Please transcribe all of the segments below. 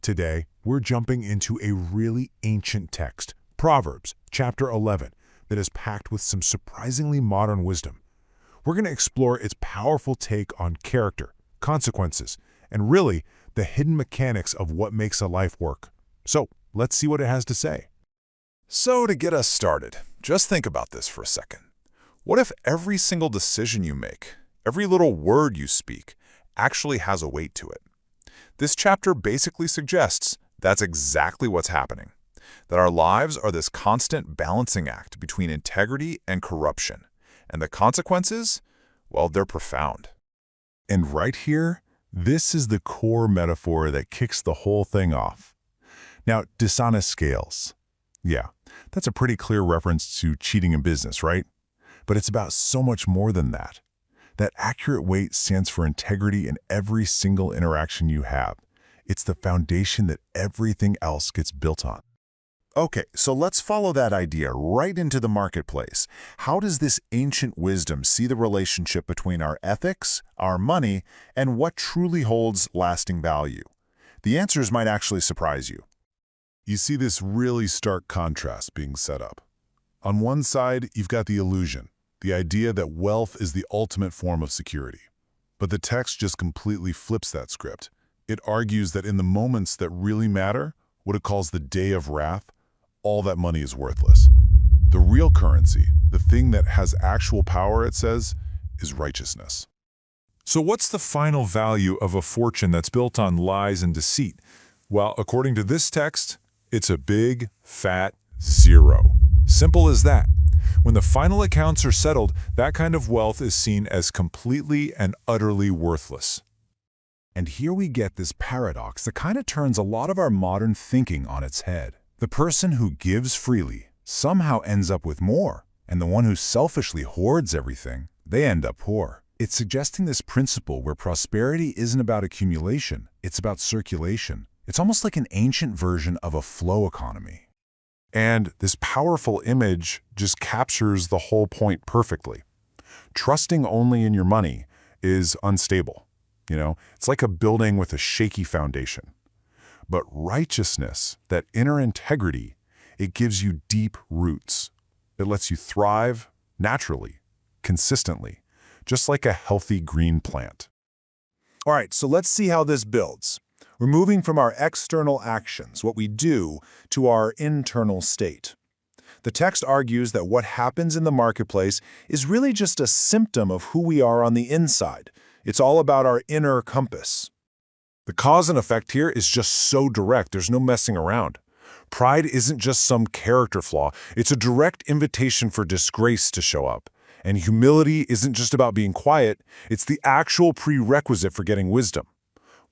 Today, we're jumping into a really ancient text, Proverbs chapter 11, that is packed with some surprisingly modern wisdom. We're going to explore its powerful take on character, consequences, and really the hidden mechanics of what makes a life work. So, let's see what it has to say. So to get us started, just think about this for a second. What if every single decision you make, every little word you speak, actually has a weight to it? This chapter basically suggests that's exactly what's happening, that our lives are this constant balancing act between integrity and corruption, and the consequences, well, they're profound. And right here, this is the core metaphor that kicks the whole thing off. Now, dishonest scales. Yeah, that's a pretty clear reference to cheating in business, right? But it's about so much more than that. That accurate weight stands for integrity in every single interaction you have. It's the foundation that everything else gets built on. Okay, so let's follow that idea right into the marketplace. How does this ancient wisdom see the relationship between our ethics, our money, and what truly holds lasting value? The answers might actually surprise you. You see this really stark contrast being set up. On one side, you've got the illusion, the idea that wealth is the ultimate form of security. But the text just completely flips that script. It argues that in the moments that really matter, what it calls the day of wrath, all that money is worthless. The real currency, the thing that has actual power, it says, is righteousness. So what's the final value of a fortune that's built on lies and deceit? Well, according to this text, it's a big, fat zero. Simple as that. When the final accounts are settled, that kind of wealth is seen as completely and utterly worthless. And here we get this paradox that kind of turns a lot of our modern thinking on its head. The person who gives freely somehow ends up with more, and the one who selfishly hoards everything, they end up poor. It's suggesting this principle where prosperity isn't about accumulation, it's about circulation. It's almost like an ancient version of a flow economy. And this powerful image just captures the whole point perfectly. Trusting only in your money is unstable. It's like a building with a shaky foundation. But righteousness, that inner integrity, it gives you deep roots. It lets you thrive naturally, consistently, just like a healthy green plant. All right, so let's see how this builds. We're moving from our external actions, what we do, to our internal state. The text argues that what happens in the marketplace is really just a symptom of who we are on the inside. It's all about our inner compass. The cause and effect here is just so direct, there's no messing around. Pride isn't just some character flaw, it's a direct invitation for disgrace to show up. And humility isn't just about being quiet, it's the actual prerequisite for getting wisdom.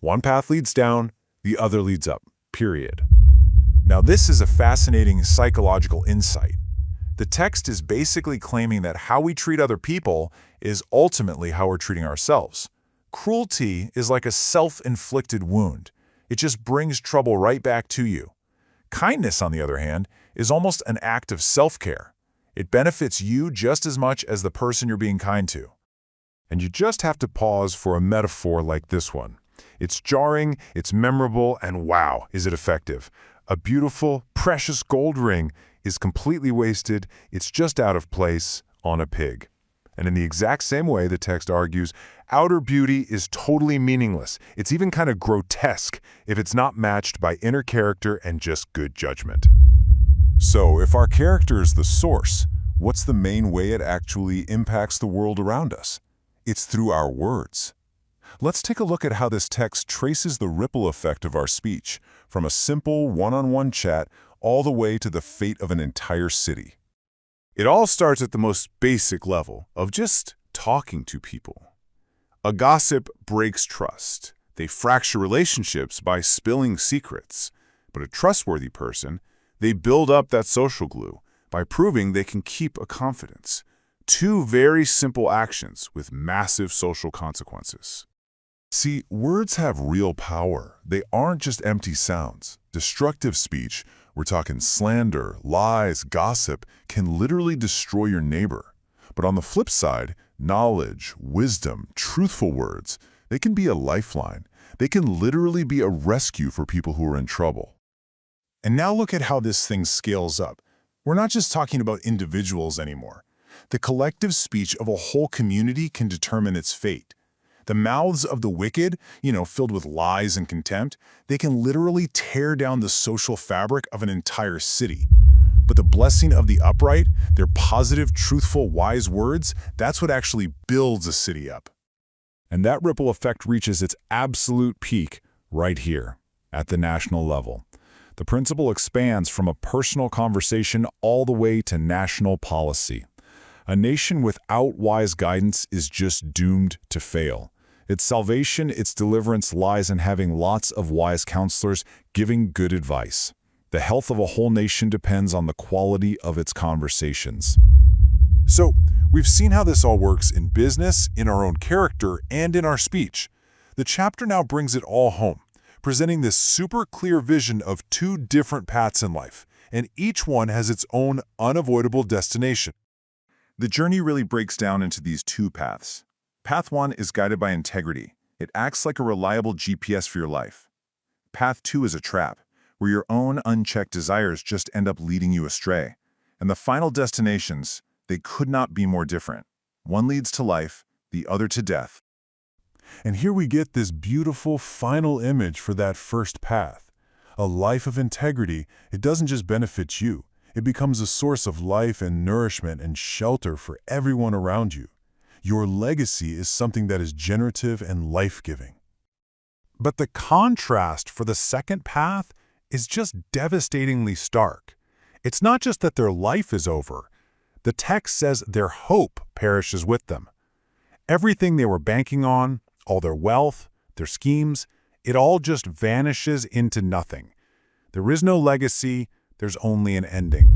One path leads down, the other leads up, period. Now this is a fascinating psychological insight. The text is basically claiming that how we treat other people is ultimately how we're treating ourselves. Cruelty is like a self-inflicted wound. It just brings trouble right back to you. Kindness, on the other hand, is almost an act of self-care. It benefits you just as much as the person you're being kind to. And you just have to pause for a metaphor like this one. It's jarring, it's memorable, and wow, is it effective. A beautiful, precious gold ring is completely wasted, it's just out of place on a pig. And in the exact same way, the text argues, outer beauty is totally meaningless. It's even kind of grotesque if it's not matched by inner character and just good judgment. So, if our character is the source, what's the main way it actually impacts the world around us? It's through our words. Let's take a look at how this text traces the ripple effect of our speech, from a simple one-on-one chat all the way to the fate of an entire city. It all starts at the most basic level of just talking to people. A gossip breaks trust. They fracture relationships by spilling secrets. But a trustworthy person, they build up that social glue by proving they can keep a confidence. Two very simple actions with massive social consequences. See, words have real power. They aren't just empty sounds. Destructive speech, we're talking slander, lies, gossip, can literally destroy your neighbor. But on the flip side, knowledge, wisdom, truthful words, they can be a lifeline. They can literally be a rescue for people who are in trouble. And now look at how this thing scales up. We're not just talking about individuals anymore. The collective speech of a whole community can determine its fate. The mouths of the wicked, filled with lies and contempt, they can literally tear down the social fabric of an entire city. But the blessing of the upright, their positive, truthful, wise words, that's what actually builds a city up. And that ripple effect reaches its absolute peak right here, at the national level. The principle expands from a personal conversation all the way to national policy. A nation without wise guidance is just doomed to fail. Its salvation, its deliverance lies in having lots of wise counselors giving good advice. The health of a whole nation depends on the quality of its conversations. So, we've seen how this all works in business, in our own character, and in our speech. The chapter now brings it all home, presenting this super clear vision of two different paths in life, and each one has its own unavoidable destination. The journey really breaks down into these two paths. Path 1 is guided by integrity. It acts like a reliable GPS for your life. Path 2 is a trap, where your own unchecked desires just end up leading you astray. And the final destinations, they could not be more different. One leads to life, the other to death. And here we get this beautiful final image for that first path. A life of integrity, it doesn't just benefit you. It becomes a source of life and nourishment and shelter for everyone around you. Your legacy is something that is generative and life-giving. But the contrast for the second path is just devastatingly stark. It's not just that their life is over. The text says their hope perishes with them. Everything they were banking on, all their wealth, their schemes, it all just vanishes into nothing. There is no legacy, there's only an ending.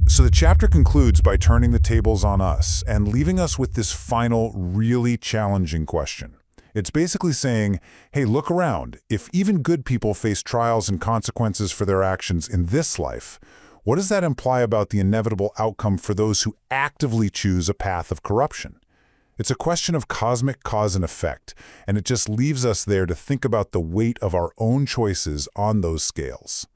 So the chapter concludes by turning the tables on us and leaving us with this final, really challenging question. It's basically saying, hey, look around. If even good people face trials and consequences for their actions in this life, what does that imply about the inevitable outcome for those who actively choose a path of corruption? It's a question of cosmic cause and effect, and it just leaves us there to think about the weight of our own choices on those scales.